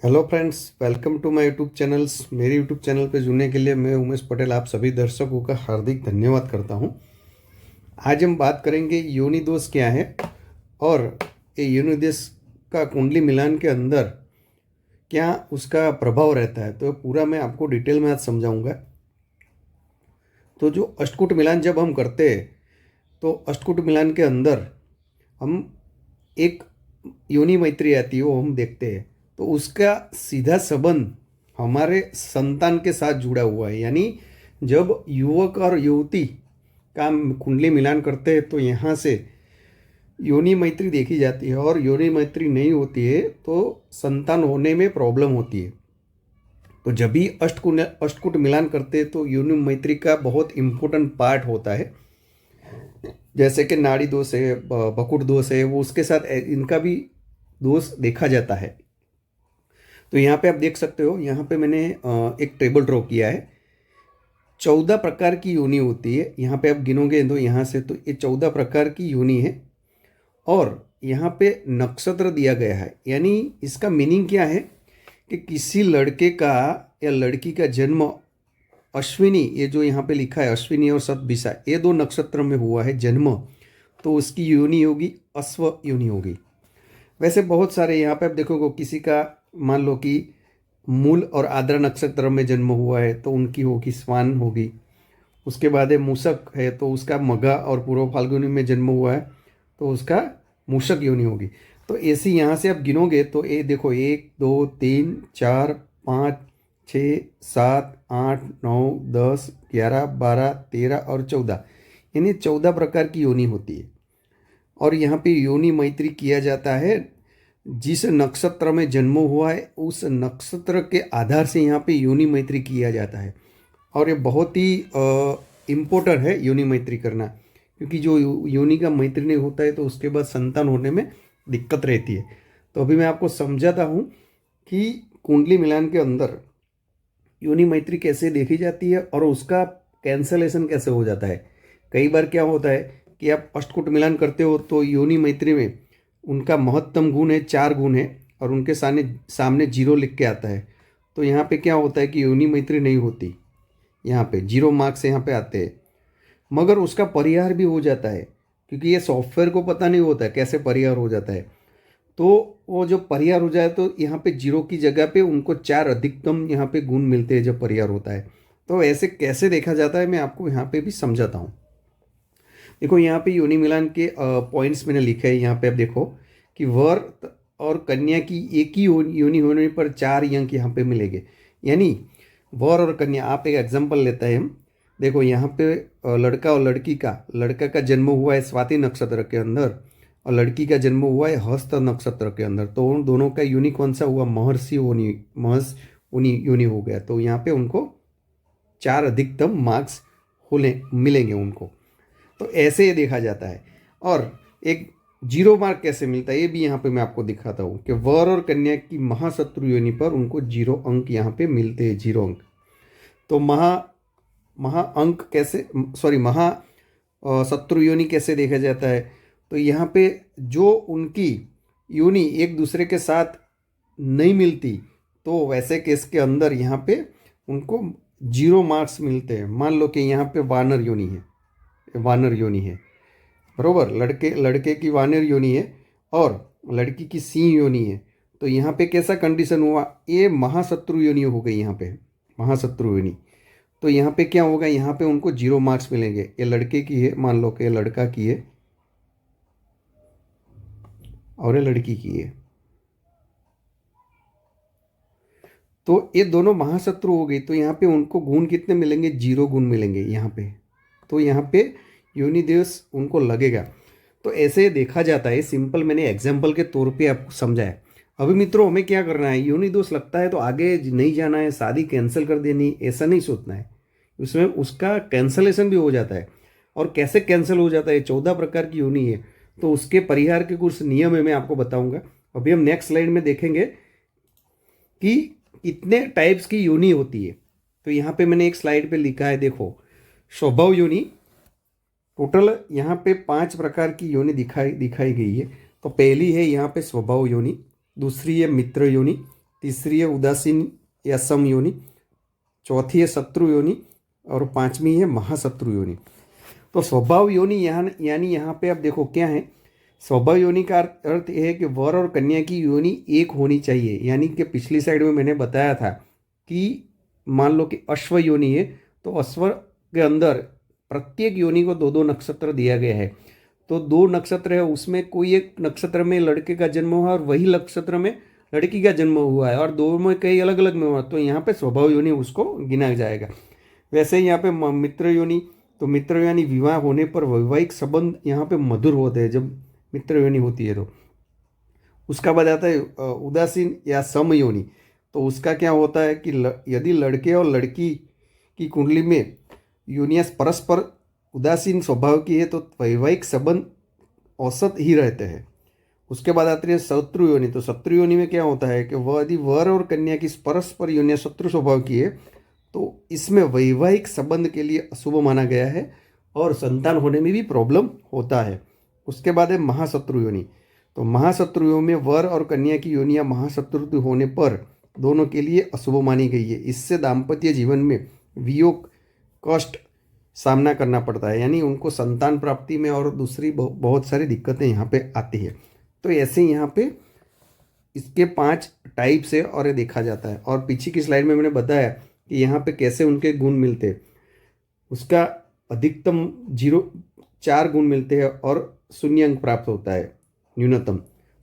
Hello friends, welcome to my YouTube channels. मेरे YouTube channel पे जुड़ने के लिए मैं उमेश पटेल आप सभी दर्शकों का हार्दिक धन्यवाद करता हूं। आज हम बात करेंगे योनि दोष क्या है और ये योनि दोष का कुंडली मिलान के अंदर क्या उसका प्रभाव रहता है। तो पूरा मैं आपको डिटेल में आज समझाऊंगा। तो जो अष्टकूट मिलान जब हम करते हैं तो अष्टकूट मिलान के अंदर हम एक योनि मैत्री आती है, वो हम देखते हैं। तो उसका सीधा संबंध हमारे संतान के साथ जुड़ा हुआ है। यानी जब युवक और युवती का कुंडली मिलान करते हैं तो यहाँ से योनि मैत्री देखी जाती है, और योनि मैत्री नहीं होती है तो संतान होने में प्रॉब्लम होती है। तो जब भी अष्टकूट मिलान करते हैं तो योनि मैत्री का बहुत इम्पोर्टेंट पार्ट होता है। जैसे कि नाड़ी दोष है, बकुट दोष है, वो उसके साथ इनका भी दोष देखा जाता है। तो यहाँ पे आप देख सकते हो, यहाँ पे मैंने एक टेबल ड्रॉ किया है। 14 प्रकार की योनि होती है। यहाँ पे आप गिनोगे तो यहाँ से तो ये 14 प्रकार की योनि है। और यहाँ पे नक्षत्र दिया गया है। यानी इसका मीनिंग क्या है कि किसी लड़के का या लड़की का जन्म अश्विनी, ये जो यहाँ पे लिखा है अश्विनी और सतभिषा, ये दो नक्षत्र में हुआ है जन्म, तो उसकी योनि होगी अश्व योनि होगी। वैसे बहुत सारे यहाँ पे आप देखोगे, किसी का मान लो कि मूल और आद्रा नक्षत्र में जन्म हुआ है तो उनकी होगी स्वान होगी। उसके बाद है मूषक है तो उसका मघा और पूर्व फाल्गुनी में जन्म हुआ है तो उसका मूषक योनि होगी। तो ऐसी यहाँ से आप गिनोगे तो ये देखो 1 2 3 4 5 6 7 8 9 10 11 12 13 और 14, यानी 14 प्रकार की योनि होती है। और यहाँ पे योनि मैत्री किया जाता है जिस नक्षत्र में जन्म हुआ है उस नक्षत्र के आधार से यहाँ पे योनि मैत्री किया जाता है। और ये बहुत ही इम्पोर्टेंट है योनि मैत्री करना, क्योंकि जो योनि का मैत्री नहीं होता है तो उसके बाद संतान होने में दिक्कत रहती है। तो अभी मैं आपको समझाता हूँ कि कुंडली मिलान के अंदर योनि मैत्री कैसे देखी जाती है और उसका कैंसलेशन कैसे हो जाता है। कई बार क्या होता है कि आप अष्टकूट मिलान करते हो तो योनि मैत्री में उनका महत्तम गुण है 4 गुण है और उनके सामने सामने जीरो लिख के आता है। तो यहाँ पे क्या होता है कि योनि मैत्री नहीं होती, यहाँ पे 0 मार्क्स यहाँ पे आते हैं। मगर उसका परिहार भी हो जाता है, क्योंकि ये सॉफ्टवेयर को पता नहीं होता है कैसे परिहार हो जाता है। तो वो जो परिहार हो जाए तो यहाँ पे 0 की जगह पे उनको 4 अधिकतम यहाँ पे गुण मिलते हैं जब परिहार होता है। तो ऐसे कैसे देखा जाता है मैं आपको यहाँ पे भी समझाता हूँ। देखो यहाँ पे योनि मिलान के पॉइंट्स मैंने लिखे हैं। यहाँ पे आप देखो कि वर और कन्या की एक ही योनि होने पर 4 अंक यहाँ पे मिलेंगे। यानी वर और कन्या, आप एक एग्जांपल लेते हैं हम। देखो यहाँ पे लड़का और लड़का का जन्म हुआ है स्वाति नक्षत्र के अंदर और लड़की का जन्म हुआ है हस्त नक्षत्र के अंदर। तो उन दोनों का योनि कौन सा हुआ? महर्षि योनि हो गया। तो यहाँ पे उनको 4 अधिकतम मार्क्स होने मिलेंगे उनको। तो ऐसे ये देखा जाता है। और एक 0 मार्क कैसे मिलता है ये भी यहाँ पे मैं आपको दिखाता हूँ कि वर और कन्या की महाशत्रु योनि पर उनको 0 अंक यहाँ पे मिलते हैं, 0 अंक। तो महा अंक कैसे, सॉरी, महा शत्रु योनि कैसे देखा जाता है? तो यहाँ पे जो उनकी योनि एक दूसरे के साथ नहीं मिलती तो वैसे केस के अंदर यहाँ पे उनको 0 मार्क्स मिलते हैं। मान लो कि यहाँ पे वानर योनि है, वानर योनि है, बरोबर। लड़के की वानर योनि है और लड़की की सिंह योनि है। तो यहाँ पे कैसा कंडीशन हुआ? ये महाशत्रु योनि हो गई यहाँ पे, महाशत्रु योनि। तो यहाँ पे क्या होगा? यहाँ पे उनको 0 मार्क्स मिलेंगे। ये लड़के की है, मान लो कि ये लड़का की है और ये लड़की की है। तो ये दोनों महाशत्रु हो गई। तो यहाँ पे उनको गुण कितने मिलेंगे? 0 गुण मिलेंगे यहाँ पे। तो यहाँ पे योनि दोष उनको लगेगा। तो ऐसे देखा जाता है। सिंपल मैंने एग्जाम्पल के तौर पे आपको समझाया। अभी मित्रों, हमें क्या करना है? योनि दोष लगता है तो आगे नहीं जाना है, शादी कैंसिल कर देनी, ऐसा नहीं सोचना है। उसमें उसका कैंसलेशन भी हो जाता है। और कैसे कैंसिल हो जाता है? 14 प्रकार की योनि है तो उसके परिहार के कुछ नियम है, मैं आपको बताऊंगा। अभी हम नेक्स्ट स्लाइड में देखेंगे कि कितने टाइप्स की योनि होती है। तो यहाँ पे मैंने एक स्लाइड पे लिखा है, देखो, स्वभाव योनि। टोटल यहाँ पे 5 प्रकार की योनि दिखाई गई है। तो पहली है यहाँ पे स्वभाव योनि, दूसरी है मित्र योनि, तीसरी है उदासीन या सम योनि, चौथी है शत्रु योनि और पांचवी है महाशत्रु योनि। तो स्वभाव योनि यहाँ यानी यहाँ पे आप देखो क्या है, स्वभाव योनि का अर्थ यह है कि वर और कन्या की योनि एक होनी चाहिए। यानी कि पिछली साइड में मैंने बताया था कि मान लो कि अश्व योनि है तो अश्व के अंदर प्रत्येक योनि को दो दो नक्षत्र दिया गया है। तो दो नक्षत्र है, उसमें कोई एक नक्षत्र में लड़के का जन्म हुआ और वही नक्षत्र में लड़की का जन्म हुआ है और दो में कई अलग अलग में हुआ, तो यहाँ पे स्वभाव योनि उसको गिना जाएगा। वैसे ही यहाँ पे मित्र योनि, तो मित्र यानी विवाह होने पर वैवाहिक संबंध यहाँ पे मधुर होते हैं जब मित्र योनि होती है। तो उसका बाद आता है उदासीन या सम योनि। तो उसका क्या होता है कि यदि लड़के और लड़की की कुंडली में योनियाँ परस्पर उदासीन स्वभाव की है तो वैवाहिक संबंध औसत ही रहते हैं। उसके बाद आती है शत्रु योनि। तो शत्रु योनि में क्या होता है कि वह यदि वर और कन्या की परस्पर योनियाँ शत्रु स्वभाव की है तो इसमें वैवाहिक संबंध के लिए अशुभ माना गया है और संतान होने में भी प्रॉब्लम होता है। उसके बाद है महाशत्रु योनि। तो महाशत्रु योनि में वर और कन्या की योनियाँ महाशत्रु होने पर दोनों के लिए अशुभ मानी गई है। इससे दाम्पत्य जीवन में वियोग कष्ट सामना करना पड़ता है, यानी उनको संतान प्राप्ति में और दूसरी बहुत सारी दिक्कतें यहाँ पे आती है। तो ऐसे यहाँ पे इसके 5 टाइप से और ये देखा जाता है। और पीछे की स्लाइड में मैंने बताया कि यहाँ पे कैसे उनके गुण मिलते हैं। उसका अधिकतम 4 गुण मिलते हैं और 0 अंक प्राप्त होता है न्यूनतम।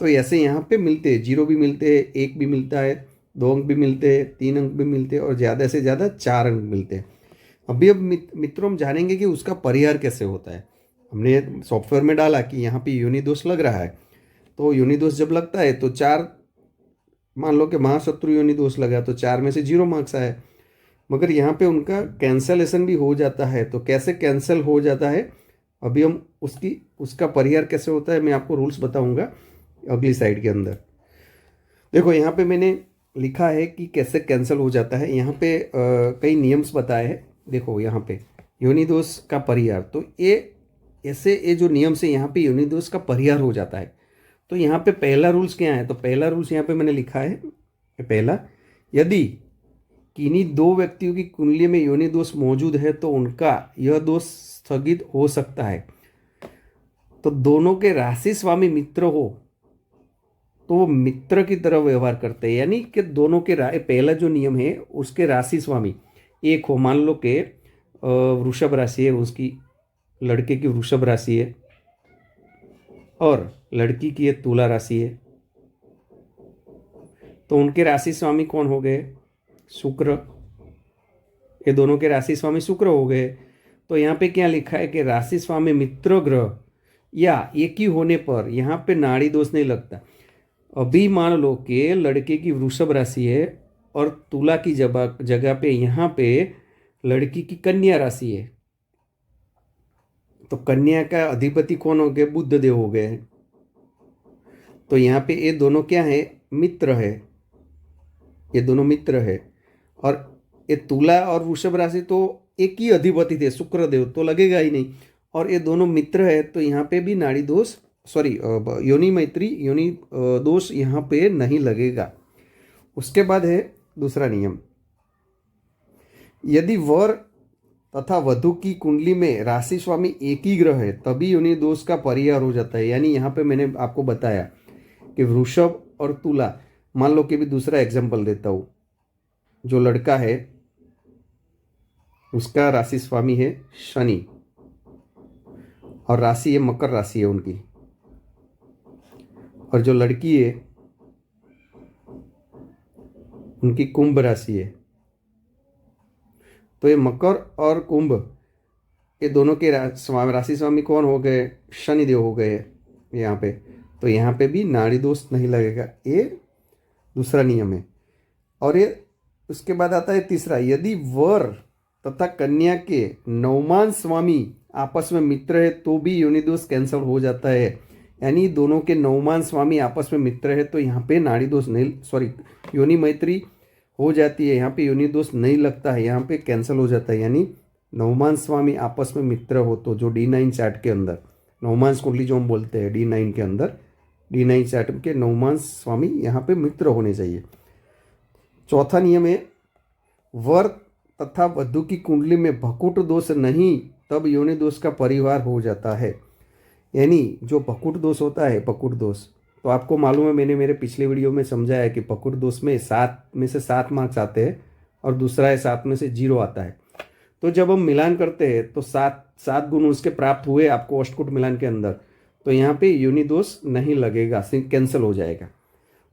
तो ऐसे यहाँ पे मिलते हैं, 0 भी मिलते हैं, 1 भी मिलता है, 2 अंक भी मिलते हैं, 3 अंक भी मिलते हैं और ज़्यादा से ज़्यादा 4 अंक मिलते हैं। अब मित्रों हम जानेंगे कि उसका परिहार कैसे होता है। हमने सॉफ्टवेयर में डाला कि यहाँ पे योनि दोष लग रहा है, तो योनि दोष जब लगता है तो 4, मान लो कि महाशत्रु योनि दोष लगा तो 4 में से 0 मार्क्स आए। मगर यहाँ पे उनका कैंसलेशन भी हो जाता है। तो कैसे कैंसिल हो जाता है, अभी हम उसका परिहार कैसे होता है मैं आपको रूल्स बताऊंगा अगली साइड के अंदर। देखो यहाँ पे मैंने लिखा है कि कैसे कैंसिल हो जाता है। यहाँ पे कई नियम्स बताए हैं। देखो यहाँ पे योनि दोष का परिहार, तो ये जो नियम से यहाँ पे योनि दोष का परिहार हो जाता है। तो यहाँ पे पहला रूल्स क्या है, तो पहला रूल्स यहाँ पे मैंने लिखा है कि पहला, यदि किन्हीं 2 व्यक्तियों की कुंडली में योनि दोष मौजूद है तो उनका यह दोष स्थगित हो सकता है। तो दोनों के राशि स्वामी मित्र हो तो वो मित्र की तरह व्यवहार करते हैं, यानी कि दोनों के पहला जो नियम है उसके राशि स्वामी एक हो। मान लो कि वृषभ राशि है, उसकी लड़के की वृषभ राशि है और लड़की की तुला राशि है, तो उनके राशि स्वामी कौन हो गए, शुक्र। ये दोनों के राशि स्वामी शुक्र हो गए। तो यहाँ पे क्या लिखा है कि राशि स्वामी मित्र ग्रह या एक ही होने पर यहाँ पे नाड़ी दोष नहीं लगता। अभी मान लो कि लड़के की वृषभ राशि है और तुला की जगह पे यहाँ पे लड़की की कन्या राशि है, तो कन्या का अधिपति कौन हो गए, बुध देव हो गए। तो यहाँ पे ये दोनों क्या है, मित्र है, ये दोनों मित्र है। और ये तुला और वृषभ राशि तो एक ही अधिपति थे, शुक्र देव, तो लगेगा ही नहीं। और ये दोनों मित्र है तो यहाँ पे भी नाड़ी दोष योनि मैत्री योनि दोष यहाँ पे नहीं लगेगा। उसके बाद है दूसरा नियम, यदि वर तथा वधु की कुंडली में राशि स्वामी एक ही ग्रह है तभी योनि दोष का परिहार हो जाता है। यानी यहाँ पे मैंने आपको बताया कि वृषभ और तुला, मान लो कि भी दूसरा एग्जाम्पल देता हूँ, जो लड़का है उसका राशि स्वामी है शनि और राशि है मकर राशि है उनकी, और जो लड़की है उनकी कुंभ राशि है। तो ये मकर और कुंभ ये दोनों के राशि स्वामी कौन हो गए, शनिदेव हो गए यहाँ पे। तो यहाँ पे भी नाड़ी दोष नहीं लगेगा, ये दूसरा नियम है। और ये उसके बाद आता है तीसरा, यदि वर तथा कन्या के नवमान स्वामी आपस में मित्र है तो भी योनि दोष कैंसिल हो जाता है। यानी दोनों के नवमान स्वामी आपस में मित्र है तो यहाँ पे नाड़ी दोष नहीं, योनि मैत्री हो जाती है, यहाँ पे योनि दोष नहीं लगता है, यहाँ पे कैंसिल हो जाता है। यानी नवमान स्वामी आपस में मित्र हो तो जो D9 चार्ट के अंदर नवमान कुंडली जो हम बोलते हैं D9 के अंदर, D9 चार्ट के नवमान स्वामी यहाँ पे मित्र होने चाहिए। चौथा नियम है, वर तथा वधु की कुंडली में भकुट दोष नहीं, तब योनि दोष का परिवार हो जाता है। यानी जो भकुट दोष होता है, भकुट दोष, तो आपको मालूम है, मैंने मेरे पिछले वीडियो में समझाया कि भकुट दोष में 7 में से 7 मार्क्स आते हैं और दूसरा है 7 में से 0 आता है। तो जब हम मिलान करते हैं तो 7 गुण उसके प्राप्त हुए आपको अष्टकूट मिलान के अंदर, तो यहाँ पे योनि दोष नहीं लगेगा, कैंसिल हो जाएगा।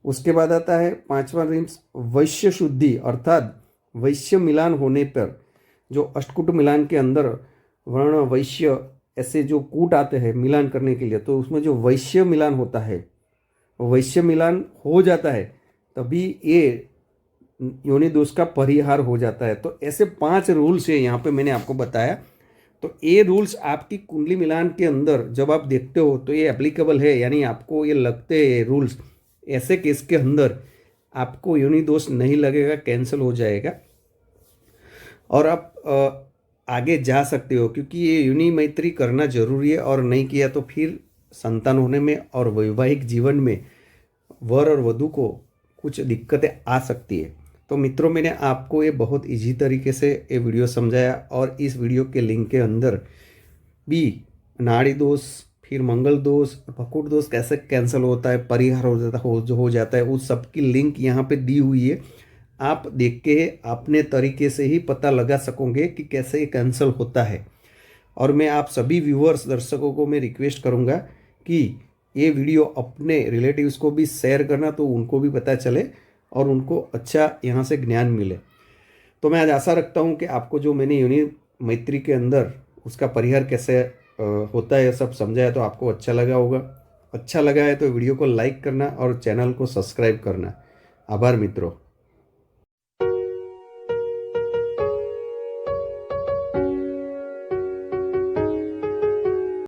उसके बाद आता है 5वां रिम्स, वैश्य शुद्धि, अर्थात वैश्य मिलान होने पर जो अष्टकूट मिलान के अंदर वर्ण वैश्य ऐसे जो कूट आते हैं मिलान करने के लिए, तो उसमें जो वैश्य मिलान होता है, वैश्य मिलान हो जाता है, तभी ये योनि दोष का परिहार हो जाता है। तो ऐसे 5 रूल्स है यहाँ पे मैंने आपको बताया। तो ये रूल्स आपकी कुंडली मिलान के अंदर जब आप देखते हो तो ये एप्लीकेबल है, यानी आपको ये लगते हैं रूल्स, ऐसे केस के अंदर आपको योनि दोष नहीं लगेगा, कैंसिल हो जाएगा और आप आगे जा सकते हो, क्योंकि ये योनि मैत्री करना जरूरी है और नहीं किया तो फिर संतान होने में और वैवाहिक जीवन में वर और वधु को कुछ दिक्कतें आ सकती है। तो मित्रों, मैंने आपको ये बहुत इजी तरीके से ये वीडियो समझाया और इस वीडियो के लिंक के अंदर भी नाड़ी दोष, फिर मंगल दोष, भकुट दोष कैसे कैंसिल होता है, परिहार हो जाता है, उस सब की लिंक यहाँ पे दी हुई है। आप देख के अपने तरीके से ही पता लगा सकोगे कि कैसे ये कैंसिल होता है। और मैं आप सभी व्यूअर्स, दर्शकों को मैं रिक्वेस्ट करूँगा कि ये वीडियो अपने रिलेटिव्स को भी शेयर करना, तो उनको भी पता चले और उनको अच्छा यहाँ से ज्ञान मिले। तो मैं आज आशा रखता हूँ कि आपको जो मैंने योनि मैत्री के अंदर उसका परिहार कैसे होता है सब समझाया, तो आपको अच्छा लगा होगा। अच्छा लगा है तो वीडियो को लाइक करना और चैनल को सब्सक्राइब करना। आभार मित्रों।